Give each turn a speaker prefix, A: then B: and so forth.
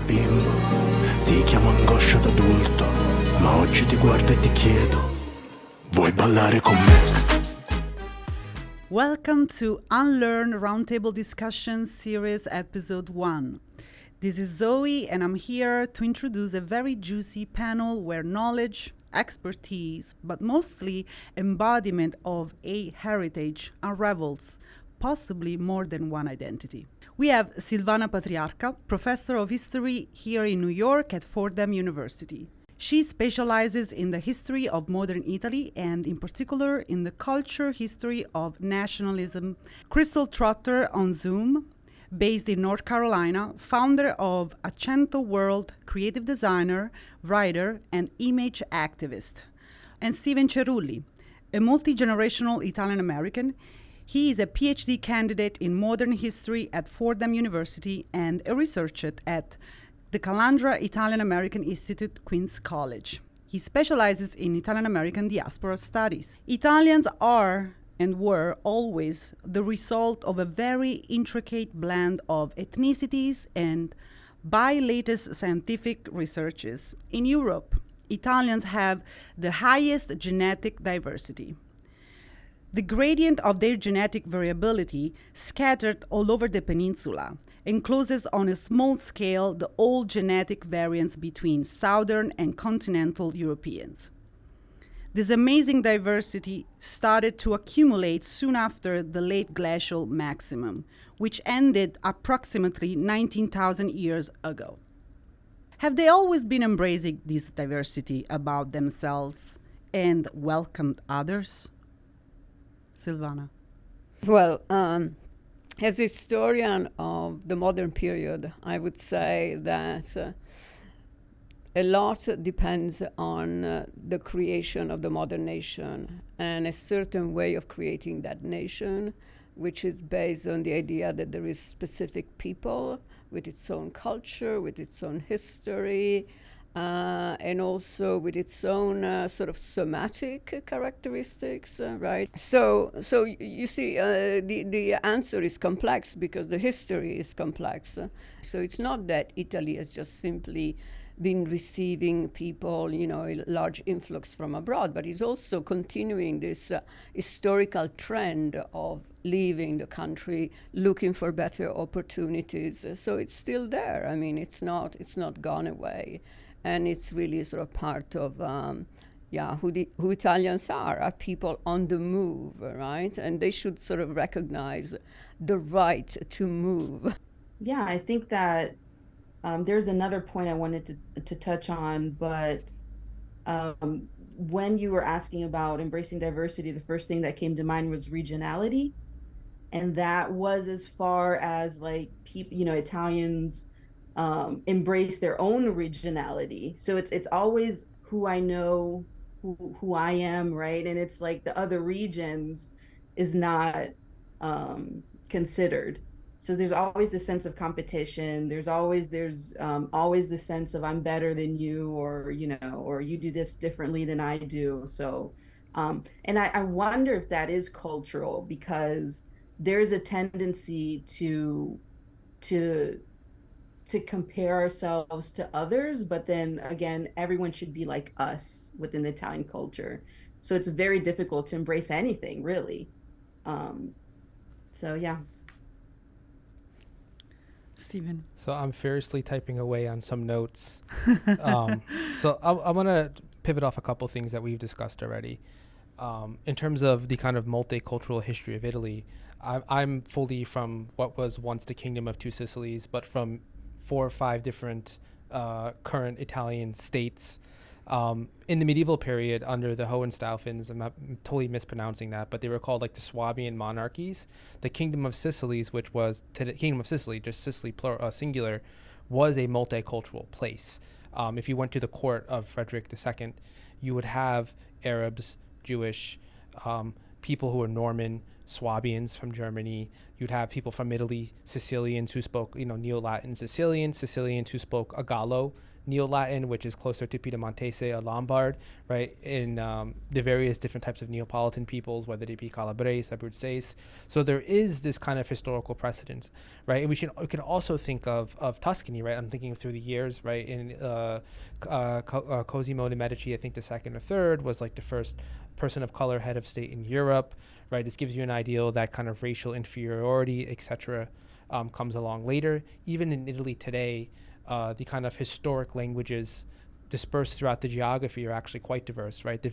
A: bimbo, ti chiamo angoscia d'adulto, ma oggi ti guardo e ti chiedo, vuoi ballare con me?
B: Welcome to Unlearn Roundtable Discussion Series Episode 1. This is Zoe, and I'm here to introduce a very juicy panel where knowledge, expertise, but mostly embodiment of a heritage unravels possibly more than one identity. We have Silvana Patriarca, professor of history here in New York at Fordham University. She specializes in the history of modern Italy and in particular in the culture history of nationalism. Kristal Trotter on Zoom, based in North Carolina, founder of Accento.World, creative designer, writer, and image activist. And Steven Cerulli, a multi-generational Italian-American. He is a PhD candidate in modern history at Fordham University and a researcher at the Calandra Italian-American Institute, Queens College. He specializes in Italian-American diaspora studies. Italians are and were always the result of a very intricate blend of ethnicities, and by latest scientific researches, in Europe, Italians have the highest genetic diversity. The gradient of their genetic variability, scattered all over the peninsula, encloses on a small scale the old genetic variance between Southern and continental Europeans. This amazing diversity started to accumulate soon after the late glacial maximum, which ended approximately 19,000 years ago. Have they always been embracing this diversity about themselves and welcomed others? Silvana.
C: Well, as a historian of the modern period, I would say that a lot depends on the creation of the modern nation and a certain way of creating that nation, which is based on the idea that there is specific people with its own culture, with its own history, and also with its own sort of somatic characteristics, right? So you see, the answer is complex because the history is complex. So it's not that Italy has just simply been receiving people, a large influx from abroad, but it's also continuing this historical trend of leaving the country, looking for better opportunities. So it's still there. I mean, it's not gone away. And it's really sort of part of who Italians are people on the move, right? And they should sort of recognize the right to move.
D: Yeah, I think that there's another point I wanted to touch on, but when you were asking about embracing diversity, the first thing that came to mind was regionality. And that was as far as like people, Italians embrace their own regionality. So it's always who I know, who I am, right? And it's like the other regions is not considered. So there's always the sense of competition. There's always the sense of I'm better than you, or you do this differently than I do. So, and I wonder if that is cultural, because there's a tendency to compare ourselves to others, but then again, everyone should be like us within the Italian culture. So it's very difficult to embrace anything, really. So yeah.
B: Steven.
E: So I'm furiously typing away on some notes. So I want to pivot off a couple things that we've discussed already. In terms of the kind of multicultural history of Italy, I'm fully from what was once the Kingdom of Two Sicilies, but from 4 or 5 different current Italian states. In the medieval period, under the Hohenstaufens, I'm not totally mispronouncing that, but they were called like the Swabian monarchies. The Kingdom of Sicilies, which was Kingdom of Sicily, just Sicily plural, singular, was a multicultural place. If you went to the court of Frederick II, you would have Arabs, Jewish, people who were Norman, Swabians from Germany. You'd have people from Italy, Sicilians who spoke, Neo-Latin Sicilian, Sicilians who spoke Agallo, Neo-Latin, which is closer to Piemontese, a Lombard, right? In the various different types of Neapolitan peoples, whether they be Calabrese, Abruzzese. So there is this kind of historical precedent, right? And we can also think of Tuscany, right? I'm thinking through the years, right? In Cosimo de' Medici, I think the second or third, was like the first person of color head of state in Europe, right? This gives you an idea of that kind of racial inferiority, etc. Comes along later. Even in Italy today, the kind of historic languages dispersed throughout the geography are actually quite diverse, right? The